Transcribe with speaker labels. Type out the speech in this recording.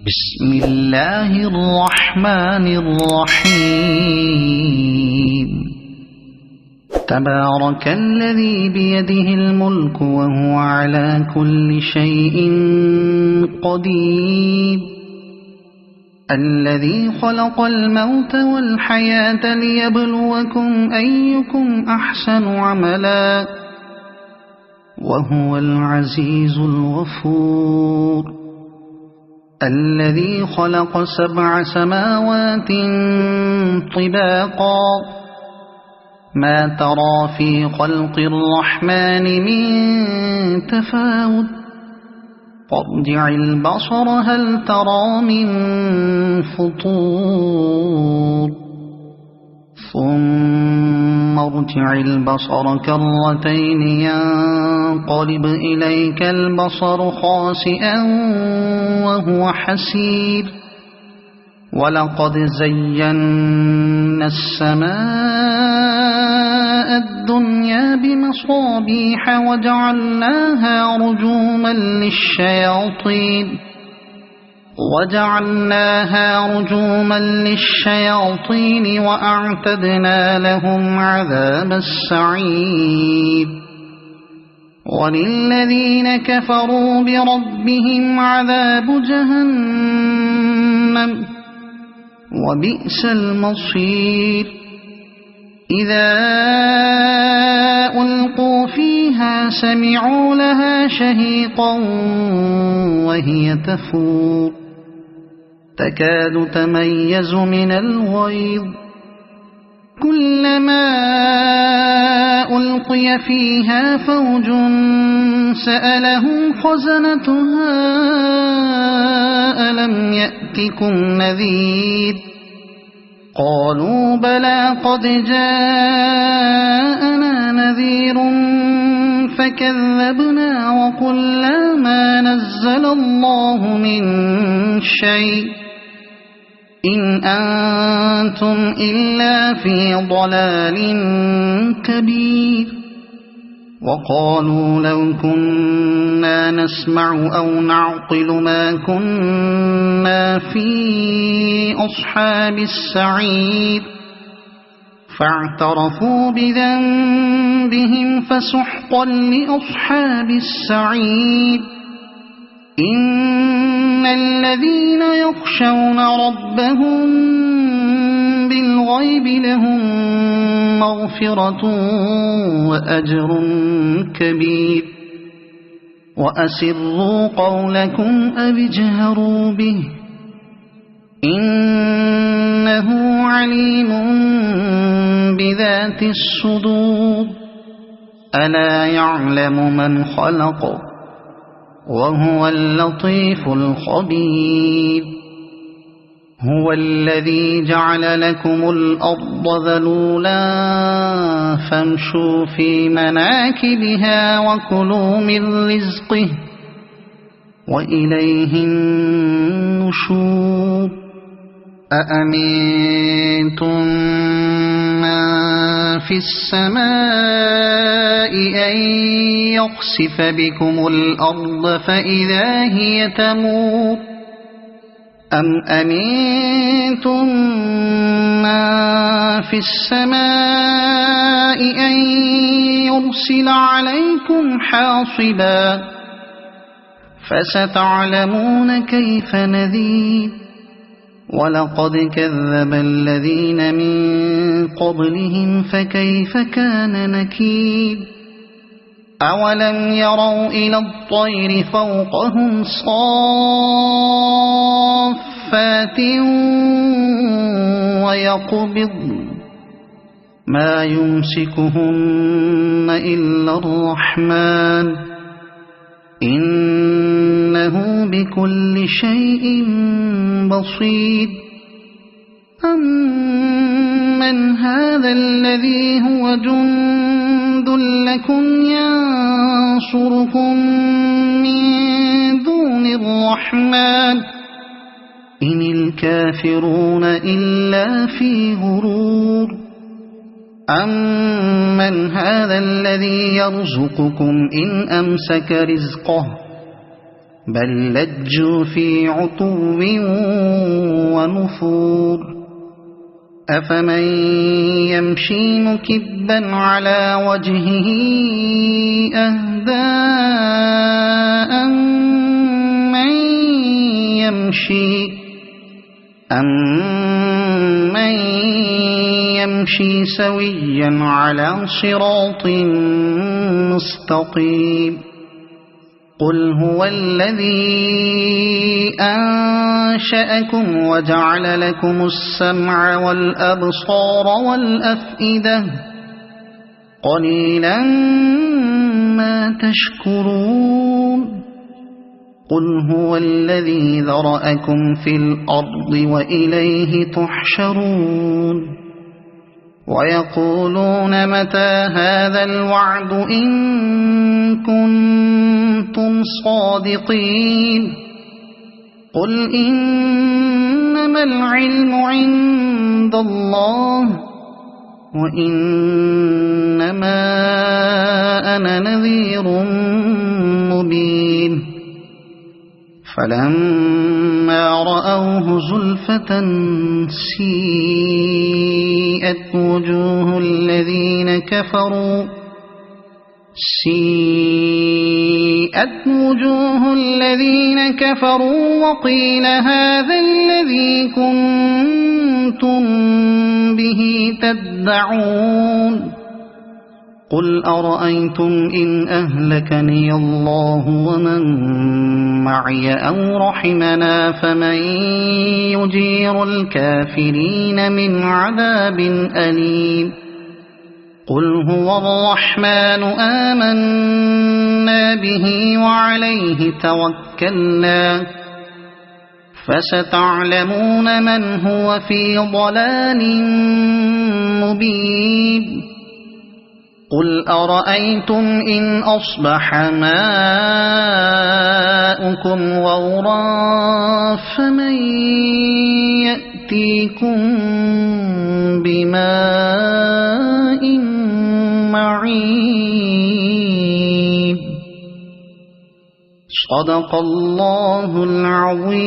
Speaker 1: بسم الله الرحمن الرحيم. تبارك الذي بيده الملك وهو على كل شيء قدير، الذي خلق الموت والحياة ليبلوكم أيكم أحسن عملا وهو العزيز الغفور، الذي خلق 7 سماوات طباقا ما ترى في خلق الرحمن من تفاوت، فارجع البصر هل ترى من فطور، ثم ارجع البصر كرتين ينقلب إليك البصر خاسئا وهو حسير، ولقد زينا السماء الدنيا بمصابيح وجعلناها رجوما للشياطين وأعتدنا لهم عذاب السعير، وللذين كفروا بربهم عذاب جهنم وبئس المصير. إذا ألقوا فيها سمعوا لها شهيقا وهي تفور، تكاد تميز من الغيظ، كلما ألقي فيها فوج سألهم خزنتها ألم يأتكم نذير، قالوا بلى قد جاءنا نذير فكذبنا وقلنا ما نزل الله من شيء إن أنتم إلا في ضلال كبير، وقالوا لو كنا نسمع أو نعقل ما كنا في أصحاب السعير، فاعترفوا بذنبهم فسحقا لأصحاب السعير. إن الذين يخشون ربهم بالغيب لهم مغفرة وأجر كبير، وأسروا قولكم أو اجهروا به إنه عليم بذات الصدور، ألا يعلم من خلق وهو اللطيف الخبير. هو الذي جعل لكم الأرض ذلولا فامشوا في مناكبها وكلوا من رزقه وإليه النشور. أأمنتم من في السماء أن يخسف بكم الأرض فإذا هي تمور، أم أمنتم من في السماء أن يرسل عليكم حاصبا، فستعلمون كيف نذير. ولقد كذب الذين من قبلهم فكيف كان نكير. أولم يروا إلى الطير فوقهم صافات ويقبضن ما يمسكهن إلا الرحمن إنه بكل شيء بصير. أمن هذا الذي هو جند لكم ينصركم من دون الرحمن إن الكافرون إلا في غرور. أمن هذا الذي يرزقكم إن أمسك رزقه بل لجوا في عتو ونفور أفمن يمشي مكبا على وجهه أهدى أمن يمشي سويا على صراط مستقيم قل هو الذي أنشأكم وجعل لكم السمع والأبصار والأفئدة قليلا ما تشكرون قل هو الذي ذرأكم في الأرض وإليه تحشرون ويقولون متى هذا الوعد إن كنتم صادقين قل إنما العلم عند الله وإنما أنا نذير مبين فلما رأوه زلفة سيئت وجوه الذين كفروا وقيل هذا الذي كنتم به تدعون قل أرأيتم إن أهلكني الله ومن معي أو رحمنا فمن يجير الكافرين من عذاب أليم قل هو الرحمن آمنا به وعليه توكلنا فستعلمون من هو في ضلال مبين قل أرأيتم إن أصبح ماؤكم غورا فمن يأتيكم بماء معين صدق الله العظيم.